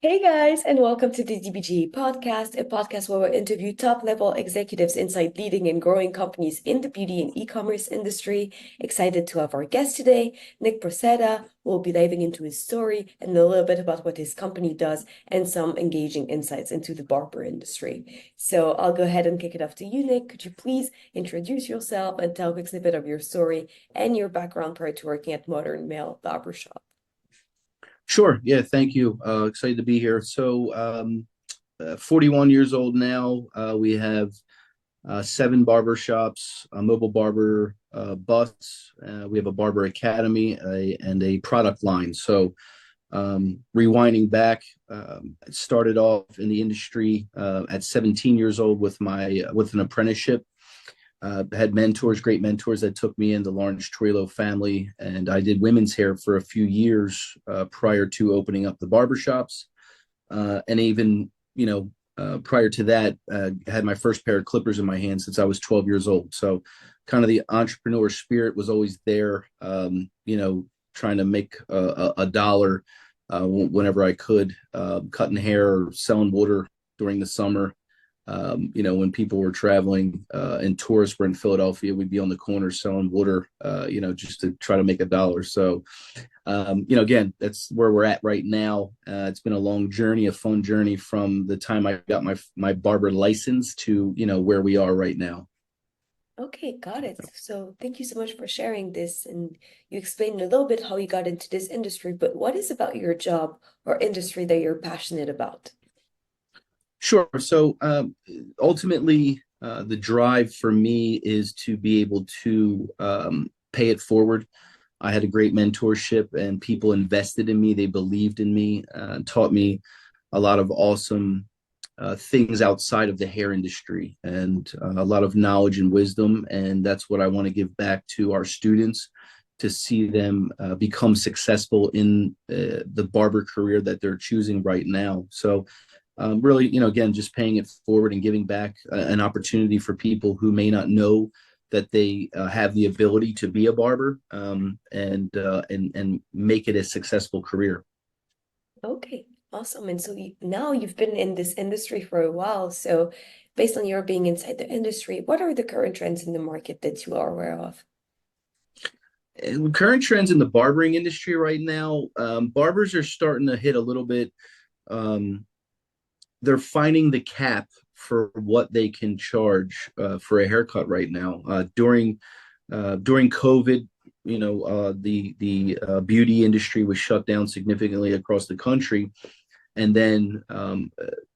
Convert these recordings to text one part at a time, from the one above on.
Hey guys, and welcome to the DBG podcast, a podcast where we interview top-level executives inside leading and growing companies in the beauty and e-commerce industry. Excited to have our guest today, Nick Prosseda, who will be diving into his story and a little bit about what his company does and some engaging insights into the barber industry. So I'll go ahead and kick it off to you, Nick. Could you please introduce yourself and tell a quick snippet of your story and your background prior to working at Modern Male Barbershop? Sure. Yeah. Thank you. Excited to be here. 41 years old now. We have seven barbershops, a mobile barber bus. We have a barber academy and a product line. Rewinding back, I started off in the industry at 17 years old with an apprenticeship. Had mentors, great mentors that took me in the Lawrence Trujillo family, and I did women's hair for a few years prior to opening up the barbershops. And even, prior to that, had my first pair of clippers in my hand since I was 12 years old. So kind of the entrepreneur spirit was always there, trying to make a dollar whenever I could, cutting hair or selling water during the summer. When people were traveling and tourists were in Philadelphia, we'd be on the corner selling water, just to try to make a dollar. Again, that's where we're at right now. It's been a long journey, a fun journey from the time I got my barber license to, where we are right now. Okay, got it. So thank you so much for sharing this. And you explained a little bit how you got into this industry, but what is about your job or industry that you're passionate about? Sure. Ultimately, the drive for me is to be able to pay it forward. I had a great mentorship and people invested in me. They believed in me, taught me a lot of awesome things outside of the hair industry and a lot of knowledge and wisdom. And that's what I want to give back to our students to see them become successful in the barber career that they're choosing right now. Really, again, just paying it forward and giving back an opportunity for people who may not know that they have the ability to be a barber, and make it a successful career. Okay, awesome. And so now you've been in this industry for a while. So based on your being inside the industry, what are the current trends in the market that you are aware of? And current trends in the barbering industry right now, barbers are starting to hit a little bit. They're finding the cap for what they can charge for a haircut right now. During COVID, the beauty industry was shut down significantly across the country, and then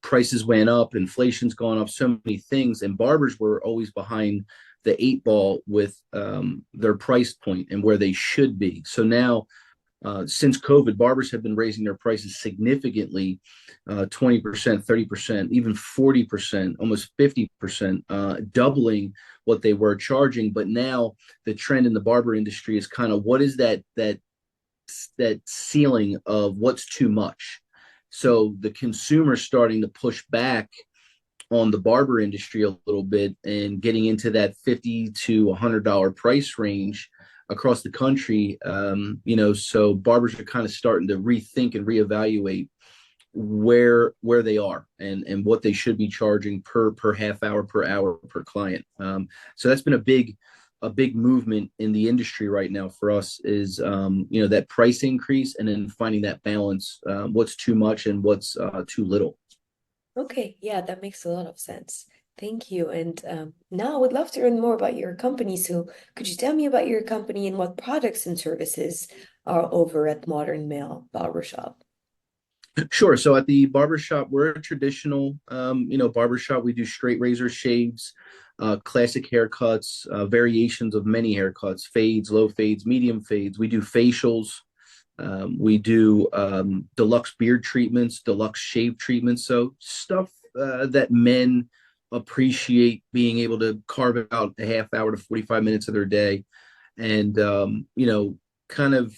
prices went up, inflation's gone up, so many things, and barbers were always behind the eight ball with their price point and where they should be. So now, since COVID, barbers have been raising their prices significantly, 20%, 30%, even 40%, almost 50%, doubling what they were charging. But now the trend in the barber industry is kind of what is that ceiling of what's too much. So the consumer's starting to push back on the barber industry a little bit and getting into that $50 to $100 price range across the country. So barbers are kind of starting to rethink and reevaluate where they are and what they should be charging per half hour, per hour, per client. So that's been a big movement in the industry right now for us is that price increase and then finding that balance, what's too much and what's too little. Okay, yeah, that makes a lot of sense. Thank you. And now I would love to learn more about your company. So could you tell me about your company and what products and services are over at Modern Male Barbershop? Sure. So at the barbershop, we're a traditional, barbershop. We do straight razor shaves, classic haircuts, variations of many haircuts, fades, low fades, medium fades. We do facials. We do deluxe beard treatments, deluxe shave treatments. So stuff that men appreciate being able to carve out a half hour to 45 minutes of their day. And, kind of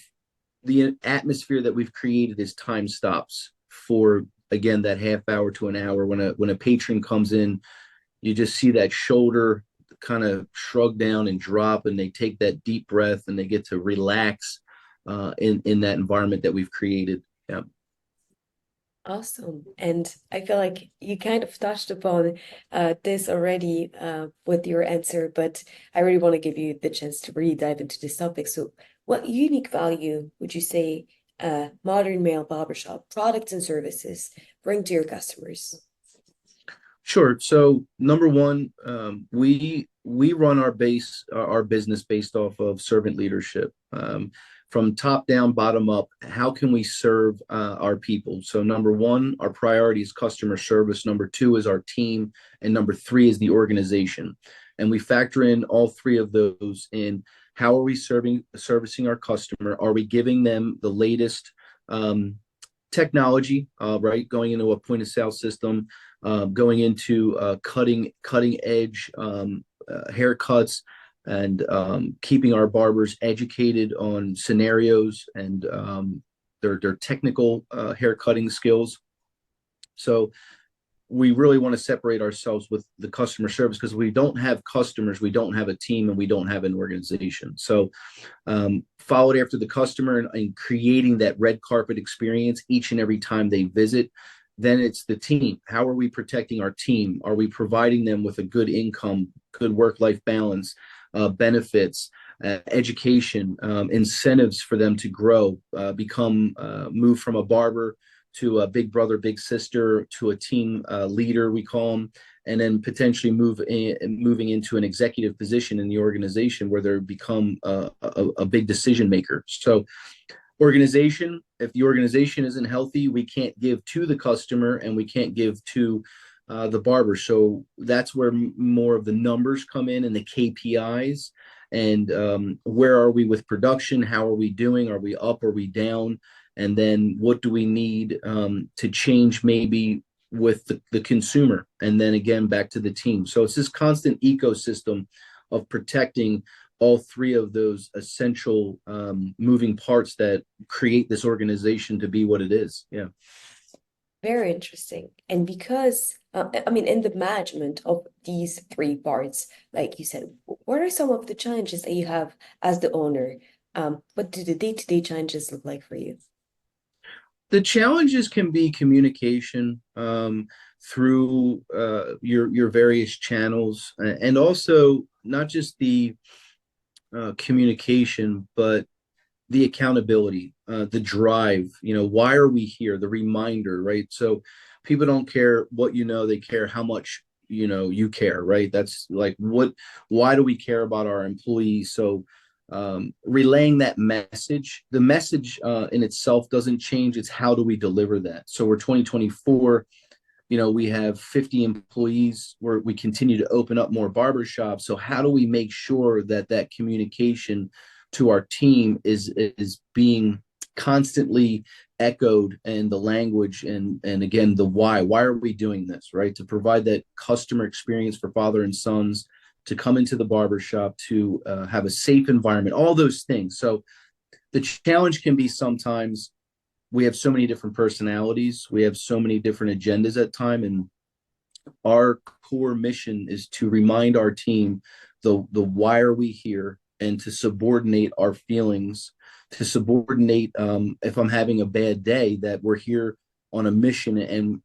the atmosphere that we've created is time stops for, again, that half hour to an hour. When a patron comes in, you just see that shoulder kind of shrug down and drop, and they take that deep breath and they get to relax in that environment that we've created. Yeah. Awesome. And I feel like you kind of touched upon this already with your answer, but I really want to give you the chance to really dive into this topic. So, what unique value would you say modern male barbershop products and services bring to your customers? Sure. So number one, we run our business based off of servant leadership. From top down, bottom up, how can we serve our people? So number one, our priority is customer service. Number two is our team, and number three is the organization. And we factor in all three of those in. How are we servicing our customer? Are we giving them the latest technology, right? Going into a point of sale system, going into cutting edge haircuts, and keeping our barbers educated on scenarios and their technical hair cutting skills. So we really want to separate ourselves with the customer service, because we don't have customers, we don't have a team, and we don't have an organization. So followed after the customer, and creating that red carpet experience each and every time they visit. Then it's the team. How are we protecting our team? Are we providing them with a good income, good work-life balance, benefits, education, incentives for them to grow, move from a barber to a big brother, big sister, to a team leader, we call them, and then potentially moving into an executive position in the organization where they become a big decision maker. So organization, if the organization isn't healthy, we can't give to the customer, and we can't give to the barber. So that's where more of the numbers come in, and the KPIs, and where are we with production? How are we doing? Are we up? Are we down? And then what do we need to change, maybe with the consumer? And then again, back to the team. So it's this constant ecosystem of protecting all three of those essential moving parts that create this organization to be what it is. Yeah. Very interesting. And because, I mean, in the management of these three parts, like you said, what are some of the challenges that you have as the owner? What do the day-to-day challenges look like for you? The challenges can be communication through your various channels, and also not just the communication, but the accountability, the drive. Why are we here? The reminder, right? So people don't care what they care how much you care, right? That's like, why do we care about our employees? So relaying that message, the message in itself doesn't change. It's how do we deliver that? So we're 2024. We have 50 employees, where we continue to open up more barbershops. So how do we make sure that that communication to our team is being constantly echoed, and the language, and again, the why are we doing this, right? To provide that customer experience for father and sons to come into the barbershop, to have a safe environment, all those things. So the challenge can be, sometimes we have so many different personalities, we have so many different agendas at time, and our core mission is to remind our team the why are we here, and to subordinate our feelings, to subordinate, if I'm having a bad day, that we're here on a mission, and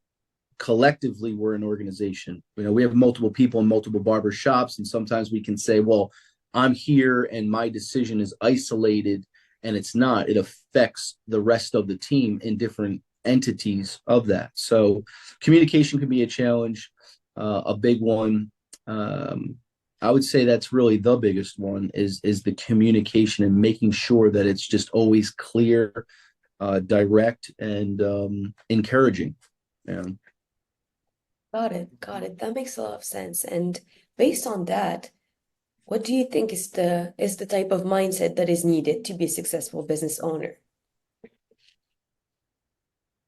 collectively we're an organization. We have multiple people in multiple barber shops, and sometimes we can say, well, I'm here and my decision is isolated, and it's not. It affects the rest of the team in different entities of that. So communication can be a challenge, a big one. I would say that's really the biggest one, is the communication, and making sure that it's just always clear, direct, and encouraging. Yeah. Got it. Got it. That makes a lot of sense. And based on that, what do you think is the type of mindset that is needed to be a successful business owner?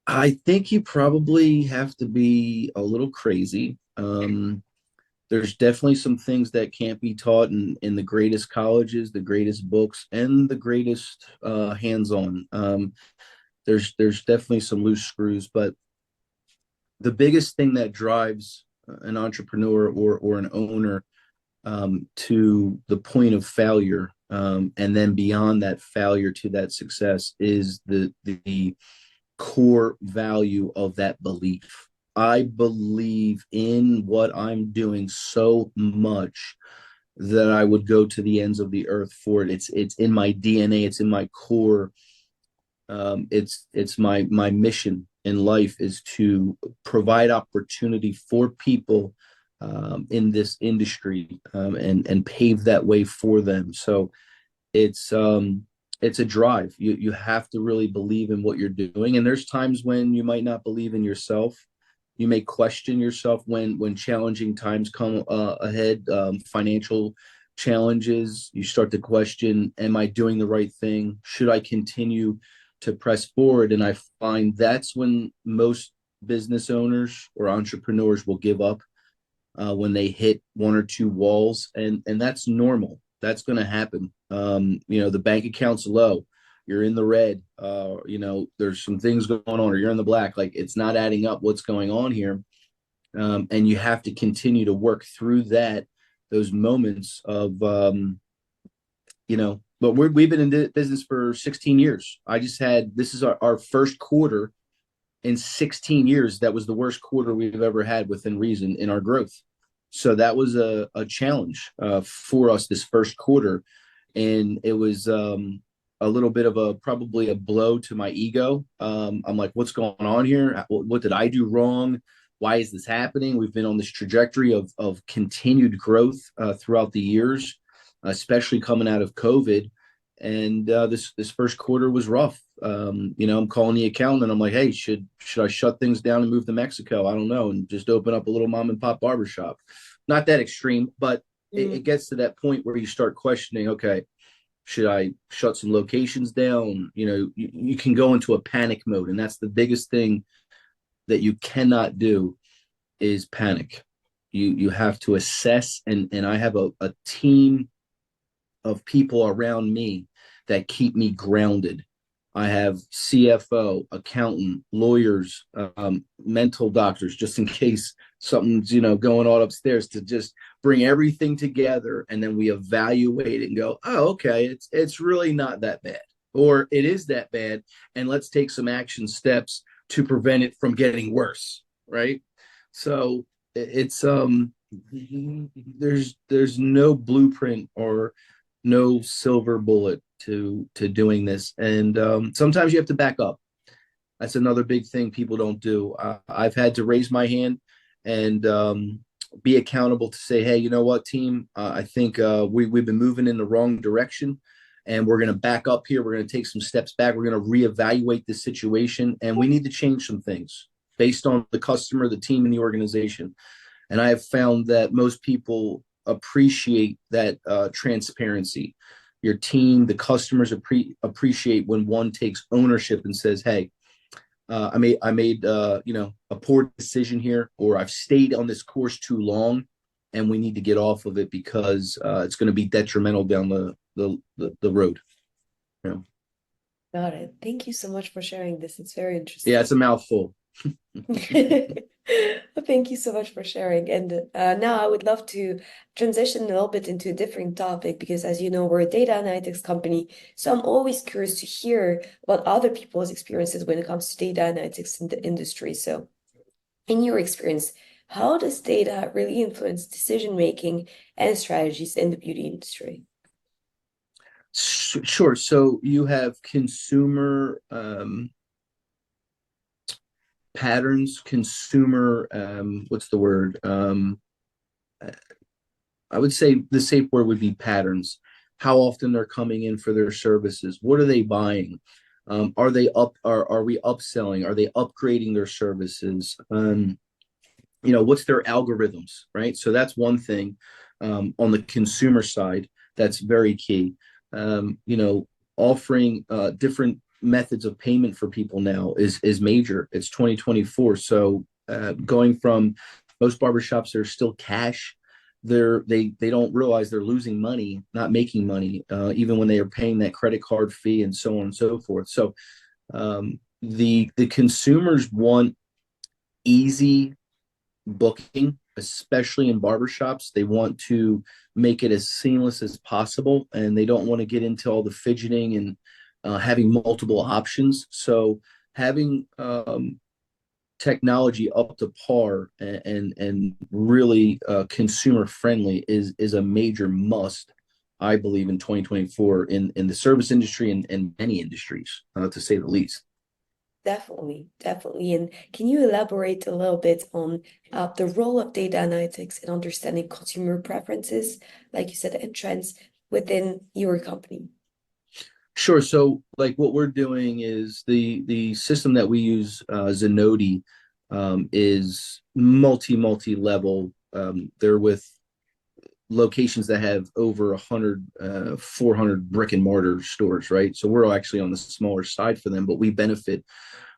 I think you probably have to be a little crazy. There's definitely some things that can't be taught in the greatest colleges, the greatest books, and the greatest hands-on. There's definitely some loose screws, but the biggest thing that drives an entrepreneur or an owner to the point of failure, and then beyond that failure to that success, is the core value of that belief. I believe in what I'm doing so much that I would go to the ends of the earth for it. It's in my DNA. It's in my core. It's my mission in life is to provide opportunity for people in this industry, and pave that way for them. So it's it's a drive. You have to really believe in what you're doing, and there's times when you might not believe in yourself. You may question yourself when challenging times come ahead, financial challenges. You start to question, am I doing the right thing? Should I continue to press forward? And I find that's when most business owners or entrepreneurs will give up, when they hit one or two walls, and that's normal. That's going to happen. The bank account's low, you're in the red. There's some things going on, or you're in the black. Like, it's not adding up. What's going on here? And you have to continue to work through those moments of, But we've been in business for 16 years. This is our first quarter in 16 years. That was the worst quarter we've ever had within reason in our growth. So that was a challenge for us this first quarter. And it was a little bit of probably a blow to my ego. I'm like, what's going on here? What did I do wrong? Why is this happening? We've been on this trajectory of continued growth throughout the years, especially coming out of COVID. And this first quarter was rough. I'm calling the accountant and I'm like, hey, should I shut things down and move to Mexico? I don't know, and just open up a little mom and pop barbershop. Not that extreme, but it gets to that point where you start questioning, okay, should I shut some locations down? You can go into a panic mode, and that's the biggest thing that you cannot do is panic. You have to assess, and I have a team of people around me that keep me grounded. I have CFO, accountant, lawyers, mental doctors, just in case something's going on upstairs, to just bring everything together, and then we evaluate it and go, oh, okay, it's really not that bad, or it is that bad, and let's take some action steps to prevent it from getting worse, right? So it's there's no blueprint or no silver bullet to doing this, and sometimes you have to back up. That's another big thing people don't do. I've had to raise my hand and be accountable to say, hey, you know what, team, I think we've been moving in the wrong direction, and we're going to back up here. We're going to take some steps back. We're going to reevaluate this situation, and we need to change some things based on the customer, the team, and the organization. And I have found that most people appreciate that transparency. Your team, the customers appreciate when one takes ownership and says, hey, I made a poor decision here, or I've stayed on this course too long, and we need to get off of it because it's going to be detrimental down the road. Got it. Thank you so much for sharing this. It's very interesting. Yeah, it's a mouthful. Thank you so much for sharing. And now I would love to transition a little bit into a different topic, because as you know, we're a data analytics company. So I'm always curious to hear about other people's experiences when it comes to data analytics in the industry. So in your experience, how does data really influence decision making and strategies in the beauty industry? Sure. So you have consumer patterns, consumer, what's the word? I would say the safe word would be patterns. How often they're coming in for their services? What are they buying? Are they are we upselling? Are they upgrading their services? What's their algorithms, right? So that's one thing. On the consumer side, that's very key. Offering different methods of payment for people now is major. It's 2024, so going from most barbershops are still cash. They don't realize they're losing money, not making money, even when they are paying that credit card fee and so on and so forth. So the consumers want easy booking, especially in barbershops. They want to make it as seamless as possible, and they don't want to get into all the fidgeting and having multiple options. So having technology up to par and really consumer friendly is a major must, I believe, in 2024 in the service industry and many industries, to say the least. Definitely, definitely. And can you elaborate a little bit on the role of data analytics in understanding consumer preferences, like you said, and trends within your company? Sure. So, like, what we're doing is the system that we use, Zenoti, is multi level. They're with locations that have over 100, 400 brick and mortar stores, right? So we're actually on the smaller side for them, but we benefit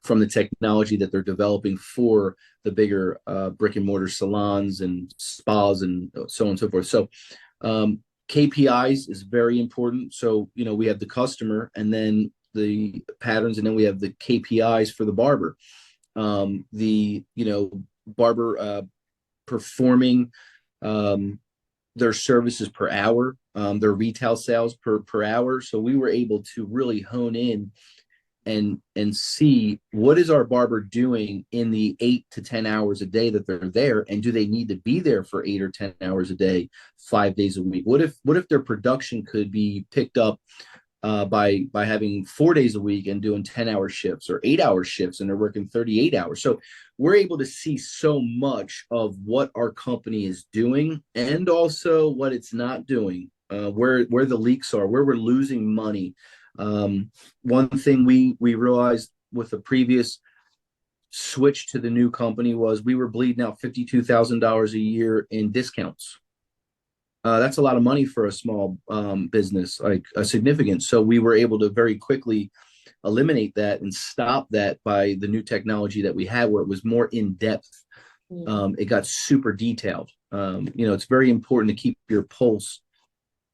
from the technology that they're developing for the bigger brick and mortar salons and spas and so on and so forth. So KPIs is very important. So, we have the customer and then the patterns, and then we have the KPIs for the barber. Barber performing their services per hour, their retail sales per hour. So we were able to really hone in and see what is our barber doing in the 8 to 10 hours a day that they're there, and do they need to be there for 8 or 10 hours a day, 5 days a week? What if their production could be picked up by having 4 days a week and doing 10-hour shifts or 8-hour shifts, and they're working 38 hours? So we're able to see so much of what our company is doing and also what it's not doing, where the leaks are, where we're losing money. One thing we realized with the previous switch to the new company was we were bleeding out $52,000 a year in discounts. That's a lot of money for a small business, like a significant. So we were able to very quickly eliminate that and stop that by the new technology that we had, where it was more in depth. It got super detailed. It's very important to keep your pulse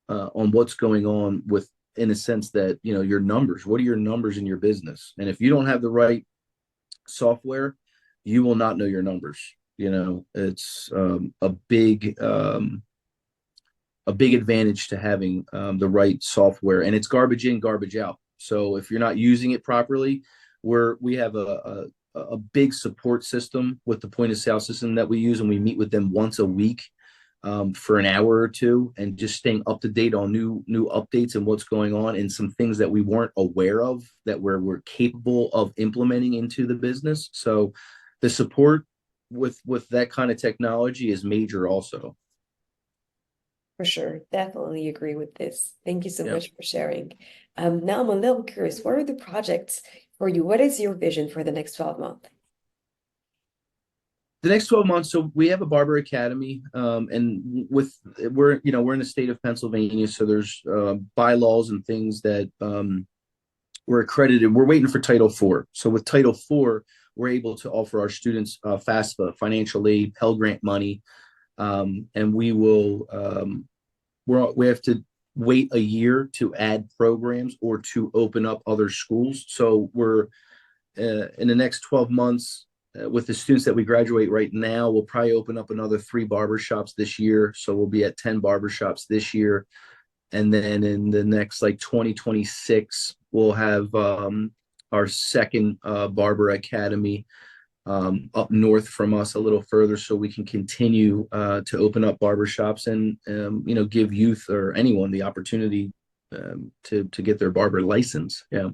on what's going on with, in a sense that, your numbers. What are your numbers in your business? And if you don't have the right software, you will not know your numbers. It's a big advantage to having the right software, and it's garbage in, garbage out. So if you're not using it properly, we have a big support system with the point of sale system that we use, and we meet with them once a week for an hour or two, and just staying up to date on new updates and what's going on, and some things that we weren't aware of that we're capable of implementing into the business. So the support with that kind of technology is major also. For sure. Definitely agree with this. Thank you so Yeah. much for sharing. Now I'm a little curious, what are the projects for you? What is your vision for the next 12 months? The next 12 months, so we have a barber academy, and we're in the state of Pennsylvania, so there's bylaws and things that we're accredited. We're waiting for Title IV. So with Title IV, we're able to offer our students FAFSA, financial aid, Pell Grant money, and we have to wait a year to add programs or to open up other schools. So we're in the next 12 months, with the students that we graduate right now, we'll probably open up another 3 barbershops this year. So we'll be at 10 barbershops this year. And then in the next, like, 2026, we'll have our second barber academy up north from us a little further, so we can continue to open up barbershops and give youth or anyone the opportunity to get their barber license. Yeah.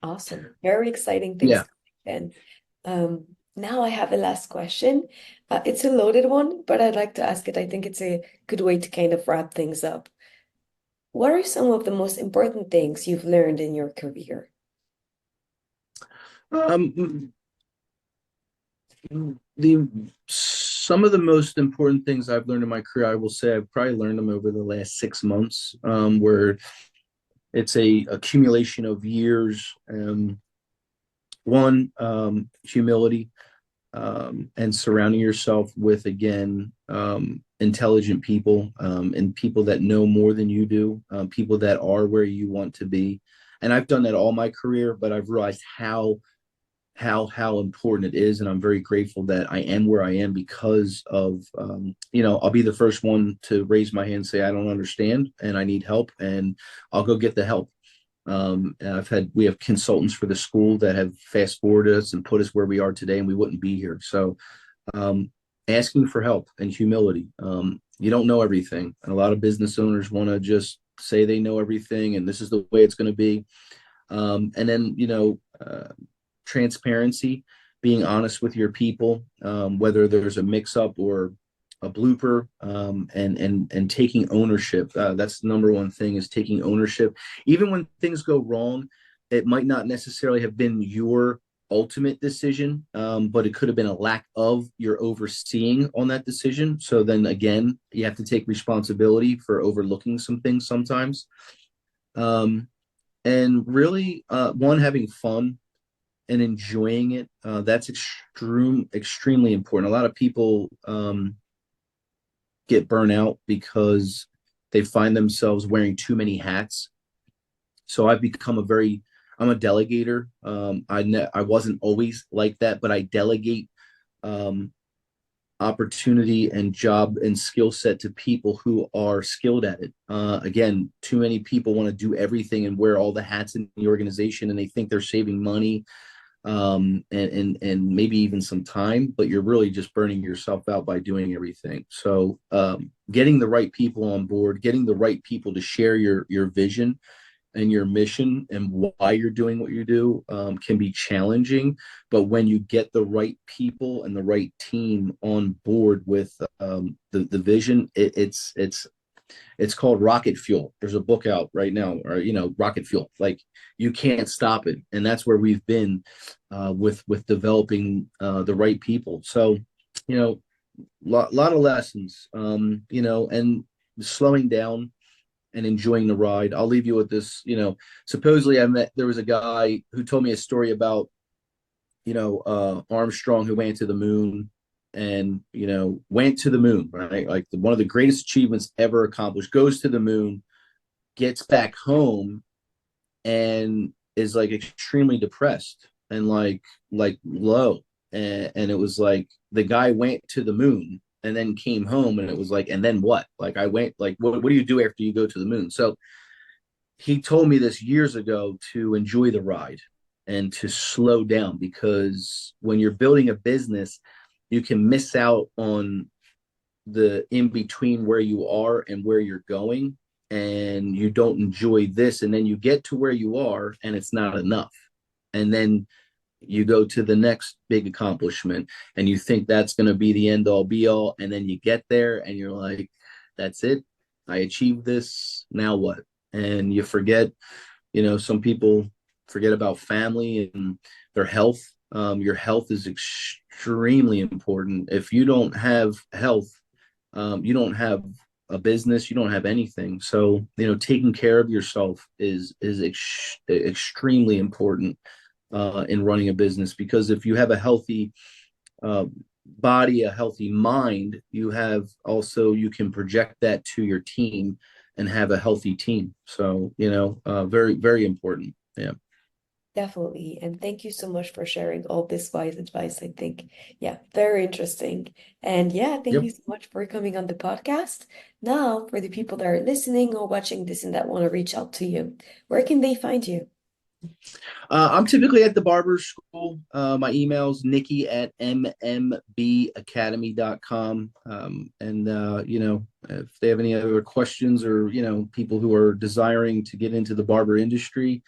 Awesome. Very exciting things. Yeah. And now I have a last question. It's a loaded one, but I'd like to ask it. I think it's a good way to kind of wrap things up. What are some of the most important things you've learned in your career? Some of the most important things I've learned in my career, I will say I've probably learned them over the last 6 months, where it's a accumulation of years. One, humility, and surrounding yourself with, again, intelligent people, and people that know more than you do, people that are where you want to be. And I've done that all my career, but I've realized how important it is, and I'm very grateful that I am where I am because of I'll be the first one to raise my hand and say I don't understand and I need help, and I'll go get the help. We have consultants for the school that have fast forwarded us and put us where we are today, and we wouldn't be here. So, um, asking for help and humility. You don't know everything, and a lot of business owners want to just say they know everything, and this is the way it's going to be. And then, transparency, being honest with your people, whether there's a mix up or a blooper, and taking ownership. That's the number one thing, is taking ownership. Even when things go wrong, it might not necessarily have been your ultimate decision, but it could have been a lack of your overseeing on that decision. So then again, you have to take responsibility for overlooking some things sometimes. Um, and really, one, having fun and enjoying it. That's extremely important. A lot of people get burnt out because they find themselves wearing too many hats. So I'm a delegator. I wasn't always like that, but I delegate um, opportunity and job and skill set to people who are skilled at it. Again, too many people want to do everything and wear all the hats in the organization, and they think they're saving money, and maybe even some time, but you're really just burning yourself out by doing everything. So, getting the right people on board, getting the right people to share your vision and your mission and why you're doing what you do, can be challenging. But when you get the right people and the right team on board with the vision, it's called Rocket Fuel. There's a book out right now, or Rocket Fuel. Like, you can't stop it, and that's where we've been with developing the right people. So, lot of lessons, and slowing down and enjoying the ride. I'll leave you with this. Supposedly there was a guy who told me a story about Armstrong, who went to the moon, and went to the moon, right? Like, one of the greatest achievements ever accomplished, goes to the moon, gets back home, and is like extremely depressed and like low. And it was like, the guy went to the moon and then came home, and it was like, and then what? Like, I went, like, what do you do after you go to the moon? So he told me this years ago, to enjoy the ride and to slow down, because when you're building a business, you can miss out on the in between where you are and where you're going, and you don't enjoy this, and then you get to where you are and it's not enough, and then you go to the next big accomplishment, and you think that's going to be the end all be all, and then you get there and you're like, that's it, I achieved this, now what? And you forget, some people forget about family and their health. Your health is extremely important. If you don't have health, you don't have a business, you don't have anything. So, taking care of yourself is extremely important in running a business, because if you have a healthy uh, body, a healthy mind, you can project that to your team and have a healthy team. So, very, very important. Yeah. Definitely. And thank you so much for sharing all this wise advice. I think, yeah, very interesting. And yeah, thank Yep. you so much for coming on the podcast. Now, for the people that are listening or watching this and that want to reach out to you, where can they find you? I'm typically at the barber school. My email's Nicky at mmbacademy.com. And, if they have any other questions, or, people who are desiring to get into the barber industry,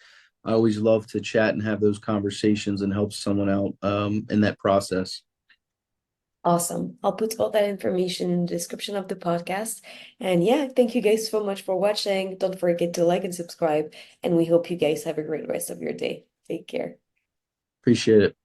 I always love to chat and have those conversations and help someone out in that process. Awesome. I'll put all that information in the description of the podcast. And yeah, thank you guys so much for watching. Don't forget to like and subscribe. And we hope you guys have a great rest of your day. Take care. Appreciate it.